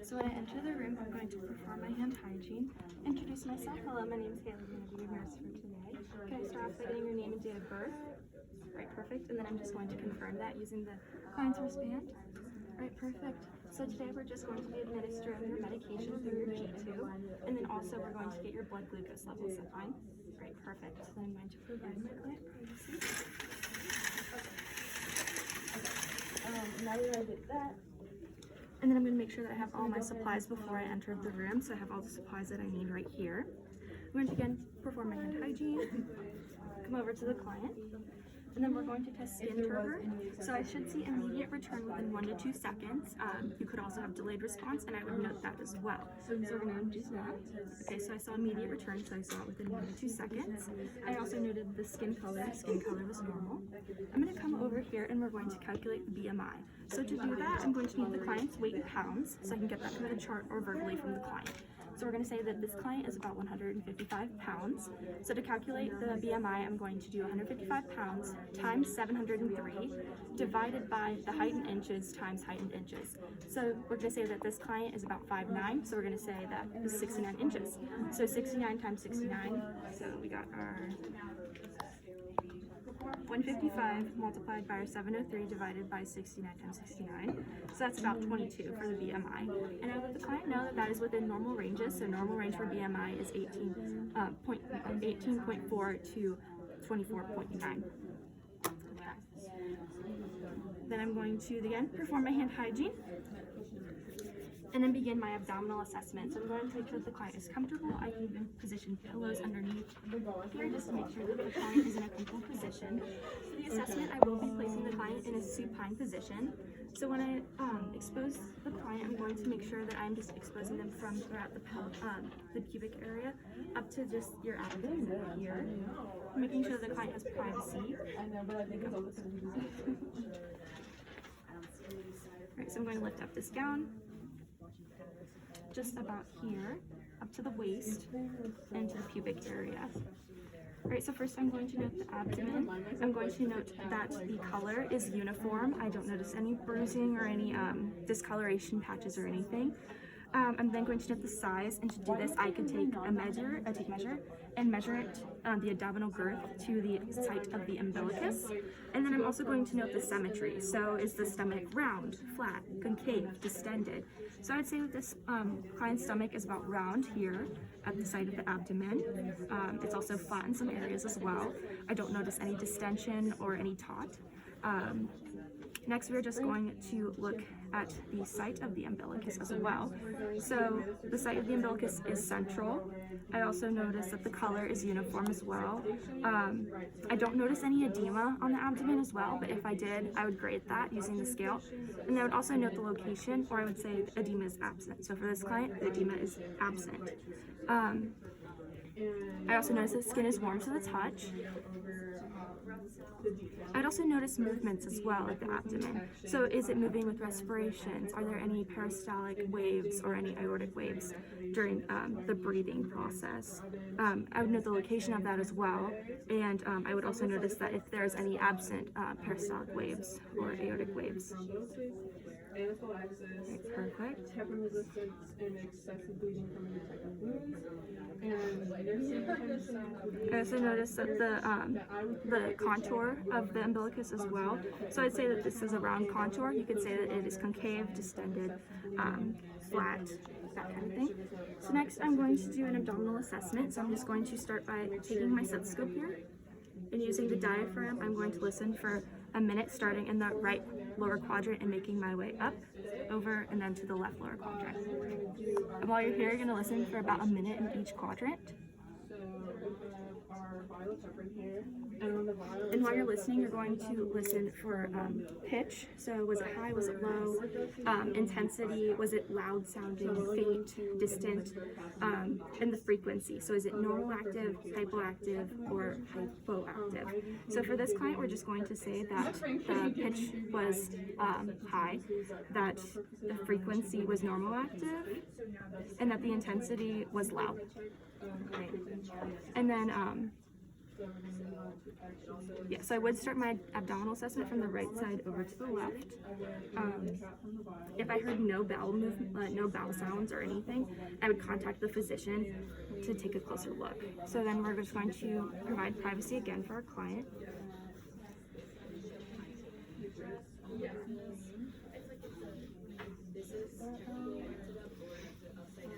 So when I enter the room, I'm going to perform my hand hygiene, introduce myself. Hello, my name is Haley. I'm going to be your nurse for today. Can I start off by getting your name and date of birth? Right, perfect. And then I'm just going to confirm that using the client's wristband. Right, perfect. So today we're just going to be administering your medication through your G2, and then also we're going to get your blood glucose levels. Is that fine? Right, perfect. So then I'm going to provide my client privacy. Now that I did that, and then I'm going to make sure that I have all my supplies before I entered the room. So I have all the supplies that I need right here. I'm going to again perform my hand hygiene, come over to the client, and then we're going to test skin turgor. So I should see immediate return within 1 to 2 seconds. You could also have delayed response, and I would note that as well. So we're going to do that. Okay, so I saw immediate return, so I saw it within 1 to 2 seconds. I also noted the skin color. Skin color was normal. I'm going to come over here, and we're going to calculate the BMI. So to do that, I'm going to need the client's weight in pounds, so I can get that from the chart or verbally from the client. So we're going to say that this client is about 155 pounds. So to calculate the BMI, I'm going to do 155 pounds times 703 divided by the height in inches times height in inches. So we're going to say that this client is about 5'9", so we're going to say that is 69 inches. So 69 times 69, so we got our 155 multiplied by our 703 divided by 69 times 69. So that's about 22 for the BMI. And I let the client know that that is within normal ranges. So normal range for BMI is 18.4 to 24.9. Then I'm going to again perform my hand hygiene and then begin my abdominal assessment. So I'm going to make sure that the client is comfortable. I can even position pillows underneath here just to make sure that the client is in a comfortable position. For the assessment, I will be placing the client in a supine position. So when I expose the client, I'm going to make sure that I'm just exposing them from throughout the pubic area up to just your abdomen here, making sure the client has privacy. Right, so I'm going to lift up this gown just about here, up to the waist, and to the pubic area. Alright, so first I'm going to note the abdomen. I'm going to note that the color is uniform. I don't notice any bruising or any discoloration patches or anything. I'm then going to note the size, and to do this I can take a measure, and measure it, the abdominal girth to the site of the umbilicus. And then I'm also going to note the symmetry. So is the stomach round, flat, concave, distended? So I'd say that this client's stomach is about round here at the site of the abdomen. It's also flat in some areas as well. I don't notice any distension or any taut. Next, we're just going to look at the site of the umbilicus as well. So the site of the umbilicus is central. I also notice that the color is uniform as well. I don't notice any edema on the abdomen as well, but if I did, I would grade that using the scale. And I would also note the location, or I would say the edema is absent. So for this client, the edema is absent. I also notice that the skin is warm to the touch. I'd also notice movements as well at the abdomen. So is it moving with respirations? Are there any peristaltic waves or any aortic waves during the breathing process? I would note the location of that as well. And I would also notice that if there's any absent peristaltic waves or aortic waves. Okay, perfect. Heparin resistance and excessive bleeding from undetected wounds. I also noticed that the contour of the umbilicus as well. So I'd say that this is a round contour. You could say that it is concave, distended, flat, that kind of thing. So next I'm going to do an abdominal assessment. So I'm just going to start by taking my stethoscope here and using the diaphragm. I'm going to listen for a minute, starting in the right lower quadrant and making my way up, over, and then to the left lower quadrant. And while you're here, you're going to listen for about a minute in each quadrant. And while you're listening, you're going to listen for pitch. So was it high, was it low, intensity, was it loud sounding, faint, distant, and the frequency. So is it normal active, hypoactive, or hypoactive? So for this client, we're just going to say that the pitch was high, that the frequency was normal active, and that the intensity was loud. Okay. And then Yeah, so I would start my abdominal assessment from the right side over to the left. If I heard no bowel movement, no bowel sounds or anything, I would contact the physician to take a closer look. So then we're just going to provide privacy again for our client.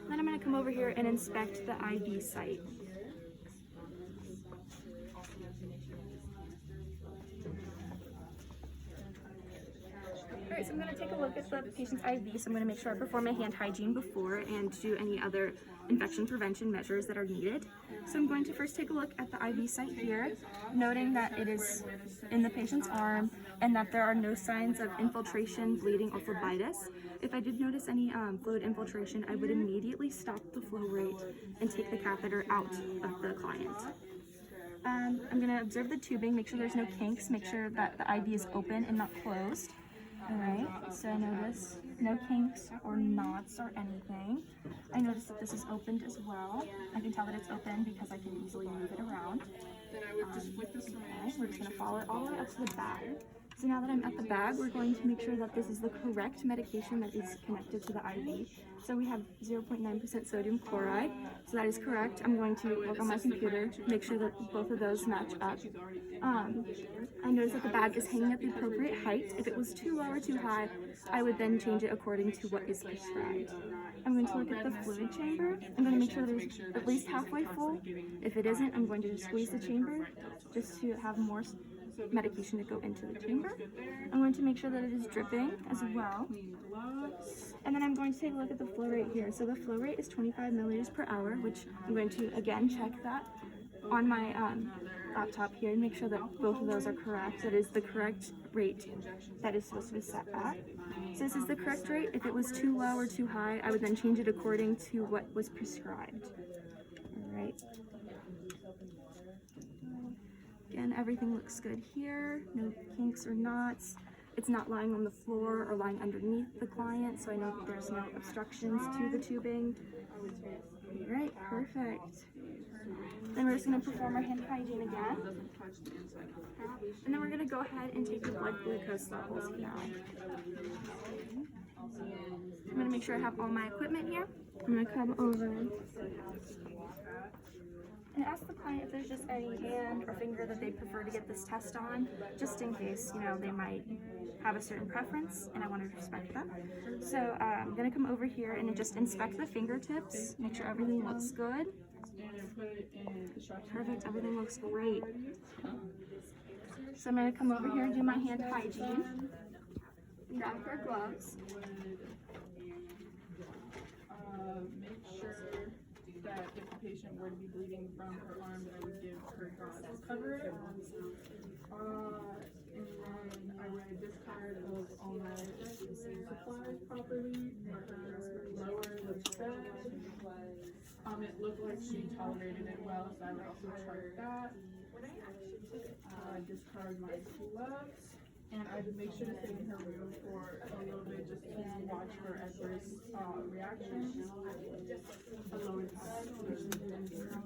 Then I'm going to come over here and inspect the IV site. Alright, so I'm going to take a look at the patient's IV, so I'm going to make sure I perform a hand hygiene before and do any other infection prevention measures that are needed. So I'm going to first take a look at the IV site here, noting that it is in the patient's arm and that there are no signs of infiltration, bleeding, or phlebitis. If I did notice any fluid infiltration, I would immediately stop the flow rate and take the catheter out of the client. I'm going to observe the tubing, make sure there's no kinks, make sure that the IV is open and not closed. Alright, so I notice no kinks or knots or anything. I notice that this is opened as well. I can tell that it's open because I can easily move it around. Then I would just flip this around. Okay, we're just going to follow it all the way up to the bag. So now that I'm at the bag, we're going to make sure that this is the correct medication that is connected to the IV. So we have 0.9% sodium chloride, so that is correct. I'm going to work on my computer, make sure that both of those match up. I noticed that the bag is hanging at the appropriate height. If it was too low or too high, I would then change it according to what is prescribed. I'm going to look at the fluid chamber. I'm going to make sure that it's at least halfway full. If it isn't, I'm going to squeeze the chamber just to have more medication to go into the chamber. I'm going to make sure that it is dripping as well. And then I'm going to take a look at the flow rate here. So the flow rate is 25 milliliters per hour, which I'm going to again check that on my laptop here and make sure that both of those are correct. That is the correct rate that is supposed to be set at. So this is the correct rate. If it was too low or too high, I would then change it according to what was prescribed. All right. Again, everything looks good here. No kinks or knots. It's not lying on the floor or lying underneath the client, so I know that there's no obstructions to the tubing. All right, perfect. Then we're just going to perform our hand hygiene again. And then we're going to go ahead and take the blood glucose levels now. I'm going to make sure I have all my equipment here. I'm going to come over and ask the client if there's just any hand or finger that they prefer to get this test on, just in case, you know, they might have a certain preference, and I want to respect that. So I'm going to come over here and just inspect the fingertips, make sure everything looks good. Perfect, everything looks great. So I'm going to come over here and do my hand hygiene. Grab a pair of gloves. Make sure that if the patient were to be bleeding from her arm, that I would give her gauze to cover it. And then I would discard of all my supplies properly. Her lower looks good. It looked like she tolerated it well, so I would also chart that. Discard my gloves. And I would make sure to stay in her room for a little bit just to watch for adverse reactions.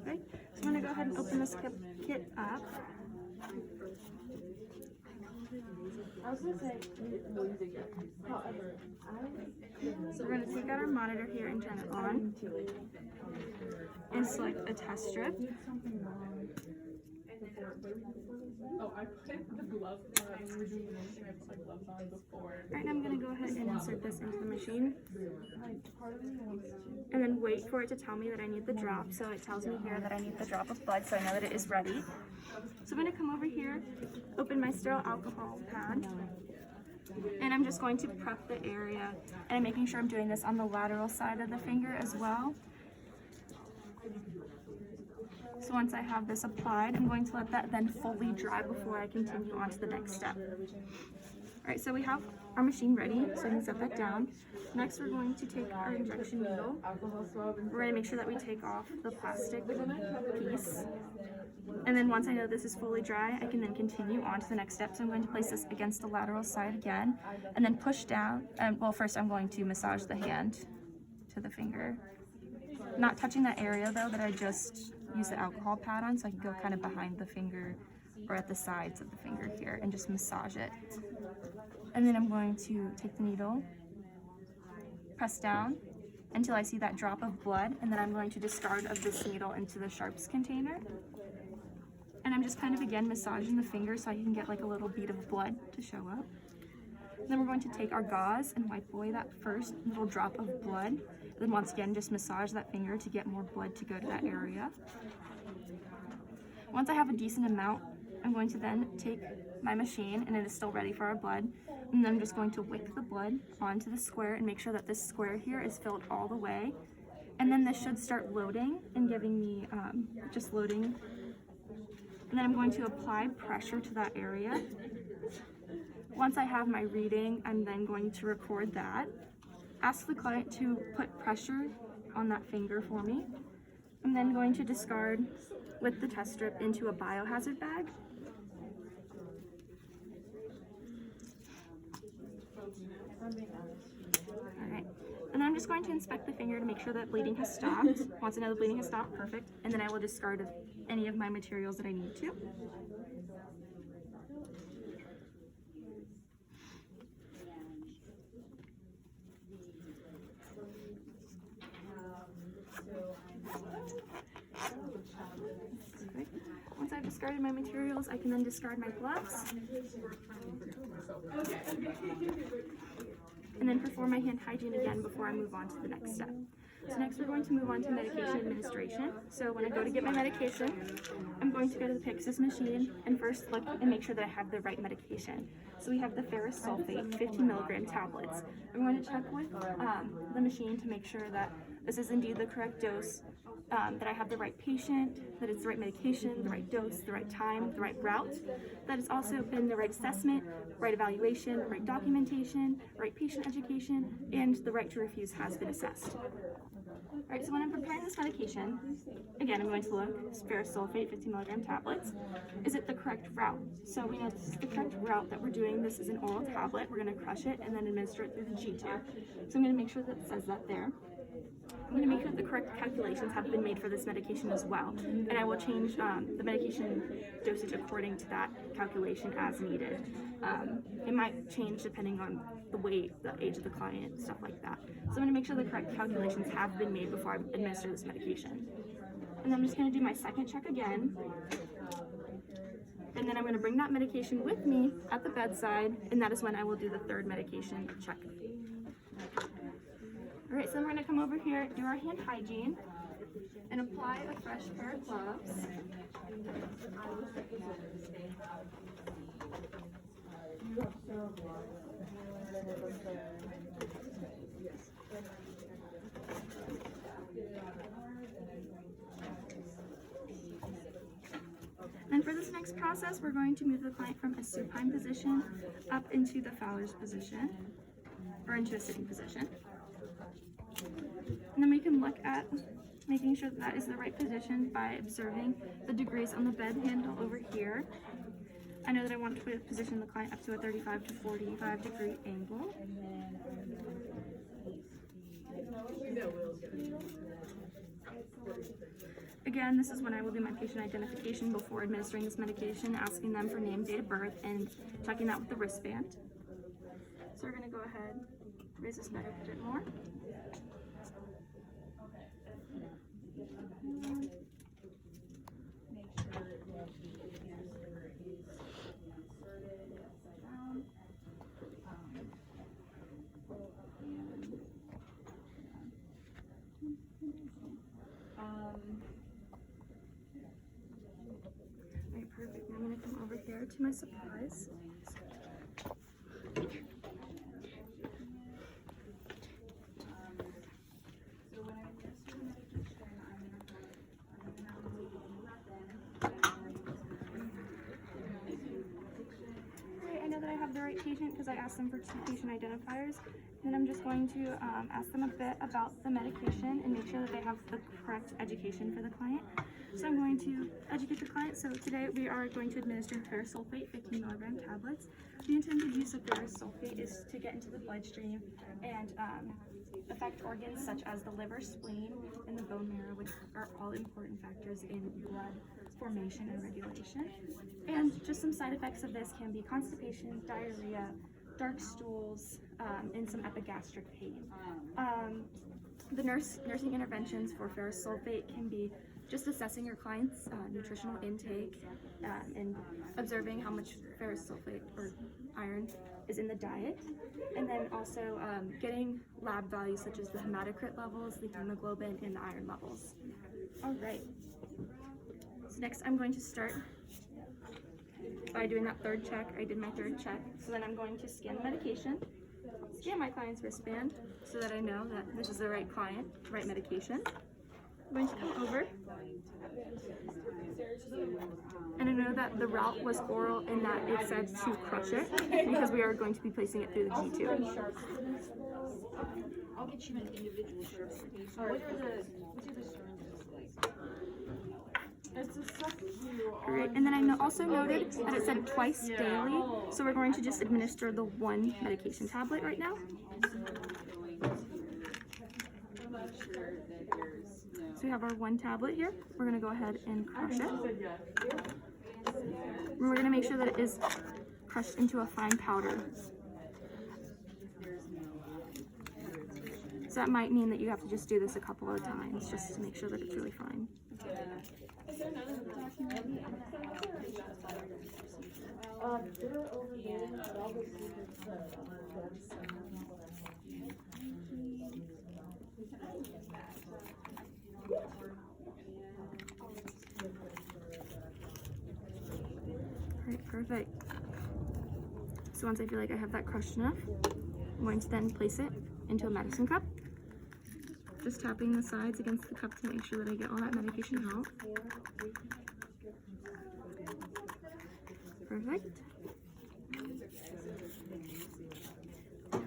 Okay, so I'm going to go ahead and open this kit up. I was going to say, however, So we're going to take out our monitor here and turn it on. And select a test strip. Oh, I put the gloves on when we were doing the motion. I put my gloves on before. Alright, I'm going to go ahead and insert this into the machine. And then wait for it to tell me that I need the drop. So it tells me here that I need the drop of blood, so I know that it is ready. So I'm going to come over here, open my sterile alcohol pad. And I'm just going to prep the area. And I'm making sure I'm doing this on the lateral side of the finger as well. So once I have this applied, I'm going to let that then fully dry before I continue on to the next step. Alright, so we have our machine ready, so I can set that down. Next, we're going to take our injection needle. We're going to make sure that we take off the plastic piece. And then once I know this is fully dry, I can then continue on to the next step. So I'm going to place this against the lateral side again, and then push down. Well, first I'm going to massage the hand to the finger. Not touching that area though that I just use the alcohol pad on, so I can go kind of behind the finger or at the sides of the finger here and just massage it. And then I'm going to take the needle, press down until I see that drop of blood, and then I'm going to discard of this needle into the sharps container. And I'm just kind of again massaging the finger so I can get like a little bead of blood to show up. Then we're going to take our gauze and wipe away that first little drop of blood. Then once again, just massage that finger to get more blood to go to that area. Once I have a decent amount, I'm going to then take my machine, and it is still ready for our blood. And then I'm just going to wick the blood onto the square and make sure that this square here is filled all the way. And then this should start loading and giving me just loading. And then I'm going to apply pressure to that area. Once I have my reading, I'm then going to record that. Ask the client to put pressure on that finger for me. I'm then going to discard with the test strip into a biohazard bag. Alright, and then I'm just going to inspect the finger to make sure that bleeding has stopped. Once I know the bleeding has stopped, perfect. And then I will discard any of my materials that I need to. Once I've discarded my materials, I can then discard my gloves and then perform my hand hygiene again before I move on to the next step. So next we're going to move on to medication administration. So when I go to get my medication, I'm going to go to the Pyxis machine and first look and make sure that I have the right medication. So we have the ferrous sulfate 15 milligram tablets. I'm going to check with the machine to make sure that this is indeed the correct dose, that I have the right patient, that it's the right medication, the right dose, the right time, the right route, that it's also been the right assessment, right evaluation, right documentation, right patient education, and the right to refuse has been assessed. Alright, so when I'm preparing this medication, again, I'm going to look, ferrous sulfate 15 milligram tablets. Is it the correct route? So we know this is the correct route that we're doing. This is an oral tablet. We're going to crush it and then administer it through the G-tube. So I'm going to make sure that it says that there. I'm going to make sure that the correct calculations have been made for this medication as well. And I will change the medication dosage according to that calculation as needed. It might change depending on the weight, the age of the client, stuff like that. So I'm going to make sure the correct calculations have been made before I administer this medication. And then I'm just going to do my second check again. And then I'm going to bring that medication with me at the bedside, and that is when I will do the third medication check. Alright, so then we're going to come over here, do our hand hygiene, and apply a fresh pair of gloves. And for this next process, we're going to move the client from a supine position up into the Fowler's position, or into a sitting position. And then we can look at making sure that is the right position by observing the degrees on the bed handle over here. I know that I want to position the client up to a 35 to 45 degree angle. Again, this is when I will do my patient identification before administering this medication, asking them for name, date of birth, and checking that with the wristband. So we're going to go ahead, raise this bed a bit more. Alright, perfect. Now I'm going to come over here to my supplies. I know that I have the right patient because is I ask them for 2 patient identifiers. And then I'm just going to ask them a bit about the medication and make sure that they have the correct education for the client. So I'm going to educate the client. So today we are going to administer ferrous sulfate 15 milligram tablets. The intended use of ferrous sulfate is to get into the bloodstream and affect organs such as the liver, spleen, and the bone marrow, which are all important factors in blood formation and regulation. And just some side effects of this can be constipation, diarrhea, dark stools, and some epigastric pain. The nursing interventions for ferrous sulfate can be just assessing your client's nutritional intake and observing how much ferrous sulfate or iron is in the diet, and then also getting lab values such as the hematocrit levels, the hemoglobin, and the iron levels. All right. So next I'm going to start by doing that 3rd check. I did my 3rd check. So then I'm going to scan the medication, scan my client's wristband so that I know that this is the right client, right medication. I'm going to come over, and I know that the route was oral and that it said to crush it because we are going to be placing it through the G-tube. I'll get you an individual sharps. What are the syringes like? It's a sub-Q. Great. And then I also noted that it said twice daily, so we're going to just administer the 1 medication tablet right now. So we have our 1 tablet here. We're going to go ahead and crush it. And we're going to make sure that it is crushed into a fine powder. So that might mean that you have to just do this a couple of times just to make sure that it's really fine. Alright, perfect. So once I feel like I have that crushed enough, I'm going to then place it into a medicine cup. Just tapping the sides against the cup to make sure that I get all that medication out. Perfect.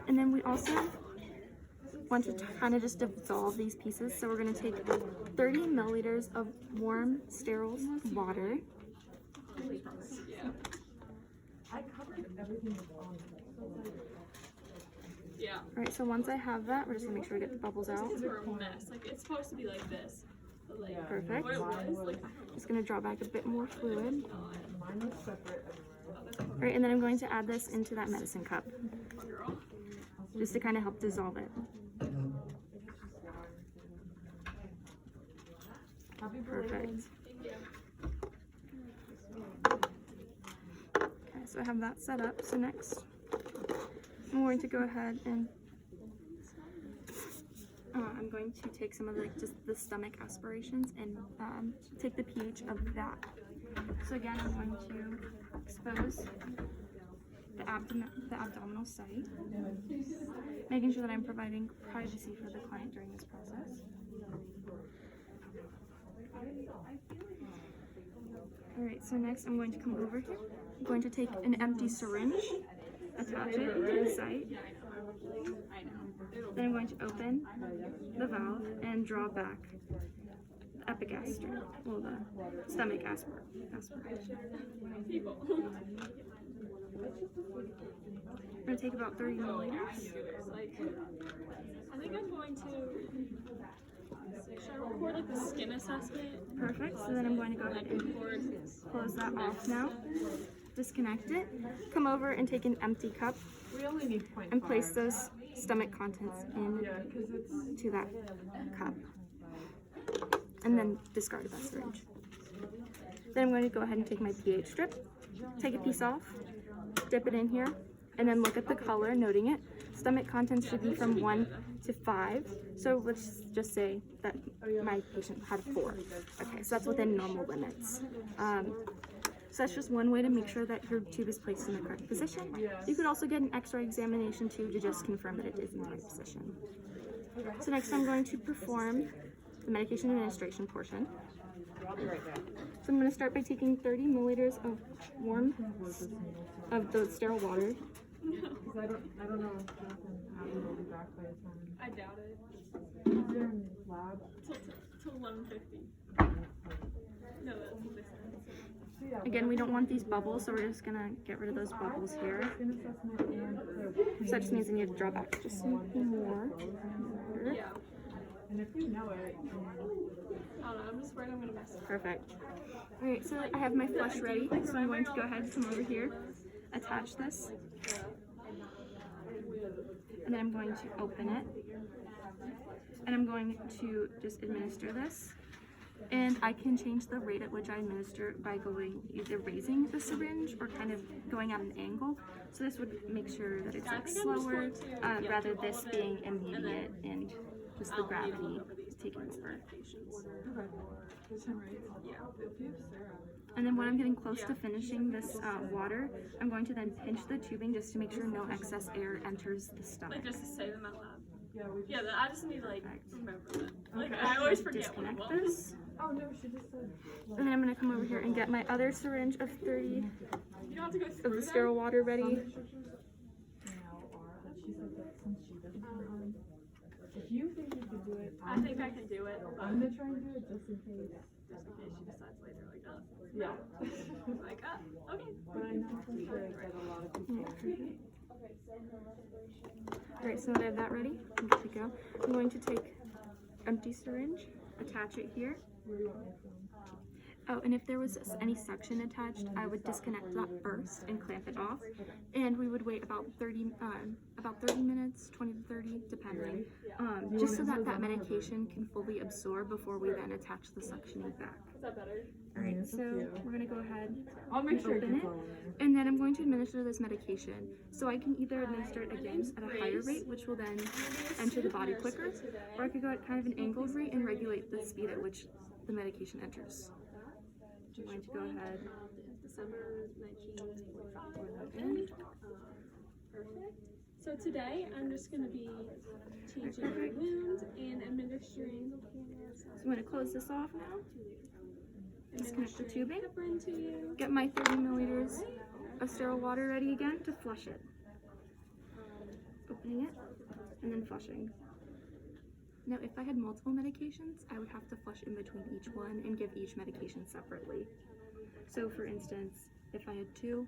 And then we also want to kind of just dissolve these pieces. So we're going to take 30 milliliters of warm, sterile water. Yeah. Alright, so once I have that, we're just gonna make sure we get the bubbles out. These are a mess. Like, it's supposed to be like this. But, like, Perfect. what it was, like, Just gonna draw back a bit more fluid. Alright, and then I'm going to add this into that medicine cup, just to kind of help dissolve it. Perfect. Okay, so I have that set up. So next, I'm going to go ahead and I'm going to take some of just the stomach aspirations and take the pH of that. So again, I'm going to expose the abdominal site, making sure that I'm providing privacy for the client during this process. Alright, so next I'm going to come over here. I'm going to take an empty syringe, attach it to the site. Then I'm going to open the valve and draw back the epigastric, well, the stomach aspiration. I'm going to take about 30 milliliters. I think I'm going to. Should I record like the skin assessment? Perfect. So then I'm going to go ahead and close that off now. Disconnect it. Come over and take an empty cup We only need 0.5. and place those stomach contents into that cup. And then discard that syringe. Then I'm going to go ahead and take my pH strip, take a piece off, dip it in here, and then look at the color, noting it. Stomach contents should be from 1 to 5. So let's just say that my patient had 4. Okay, so that's within normal limits. So that's just one way to make sure that your tube is placed in the correct position. You could also get an X-ray examination too to just confirm that it is in the right position. So next I'm going to perform the medication administration portion. So I'm going to start by taking 30 milliliters of the sterile water. I don't know if Jonathan will be back by the time. I doubt it. Is there in lab? Till 11:50. No, that's what they said. So yeah, Again, we don't want these bubbles, so we're just gonna get rid of those bubbles here. skin assessment and So that just means I need to draw back just something more. Yeah. and if you know it, I don't know. I'm just worried I'm gonna mess it up. Perfect. Alright, so I have my flush ready, so I'm going to go ahead and come over here, attach this, and then I'm going to open it, and I'm going to just administer this. And I can change the rate at which I administer by going either raising the syringe or kind of going at an angle. So this would make sure that it's like slower, rather this being immediate and just the gravity taking over. And then when I'm getting close to finishing this water, I'm going to then pinch the tubing just to make sure no excess air enters the stomach. Like just to say them out loud. yeah, I just need to like Perfect. remember that. Like I always forget what it Disconnect was. this. Oh no, she just said. And then I'm going to come over here and get my other syringe of 30 You don't have to go of through the that. sterile water ready. Now are, but she said that since she doesn't know, if you think you could do it, I think I can do it. I'm gonna try and do it just in case. Just in case she decides later, like, Yeah. like, okay. But I know for sure that a lot of people. Alright, so now that I have that ready, I'm good to go. I'm going to take empty syringe, attach it here. Where do you want me from? Oh, and if there was any suction attached, I would disconnect that first and clamp it off. And we would wait about 30 minutes, 20 to 30, depending, just so that that medication can fully absorb before we then attach the suctioning back. Is that better? Alright, so we're gonna go ahead I'll make sure open it's it. all in there. And then I'm going to administer this medication. So I can either administer it again at a higher rate, which will then enter the body quicker, or I could go at kind of an angled rate and regulate the speed at which the medication enters. I'm going to go ahead. December 1945. Perfect. So today I'm just going to be changing the wound and administering. So I'm going to close this off now. Disconnect the tubing. Heparin to you. Get my 30 milliliters of sterile water ready again to flush it. Opening it and then flushing. Now, if I had multiple medications, I would have to flush in between each one and give each medication separately. So, for instance, if I had 2,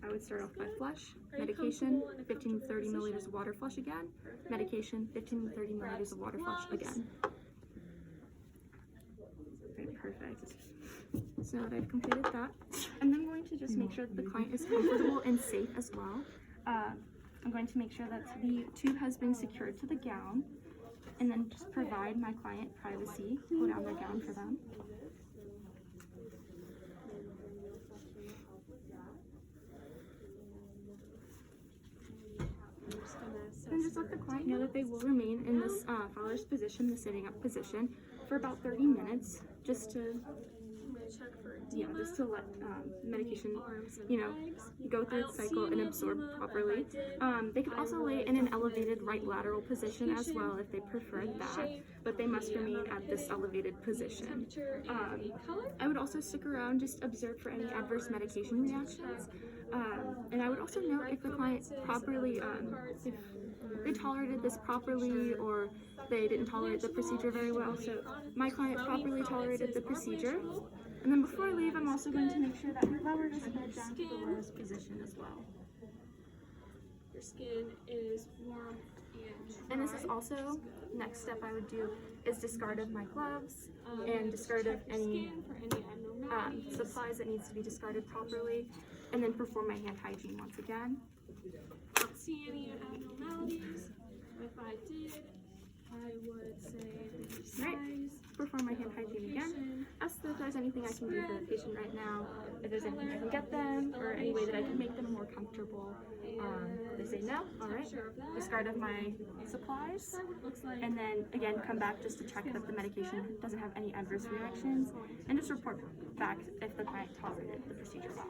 I would start off by flush, medication, 15 to 30 milliliters of water, flush again, medication, 15 to 30 milliliters of water, flush again. Right, perfect. So now that I've completed that, I'm then going to just make sure that the client is comfortable and safe as well. I'm going to make sure that the tube has been secured to the gown, and then just provide my client privacy, pull down their gown for them. And just let the client know that they will remain in this Fowler's position, the sitting up position, for about 30 minutes, just to, just to let medication, go through its cycle and absorb properly. They could also lay in an elevated right lateral position as well if they preferred that, but they must remain at this elevated position. I would also stick around, just observe for any adverse medication reactions. And I would also note if the client properly, if they tolerated this properly or they didn't tolerate the procedure very well. So my client properly tolerated the procedure. And then before I leave, I'm also going to make sure that we lower this head down to the lowest position as well. Your skin is warm and And this is also, next step I would do is discard of my gloves and discard of any supplies that needs to be discarded properly, and then perform my hand hygiene once again. don't see any abnormalities. If I did, I would say Right. size, Perform my hand hygiene again. Ask if there's anything I can do for the patient right now, if there's anything I can get them, or any way that I can make them more comfortable. They say no, alright. Discard of my supplies, looks like and then again come back just to check that the medication doesn't have any adverse reactions, and just report back if the client tolerated the procedure well.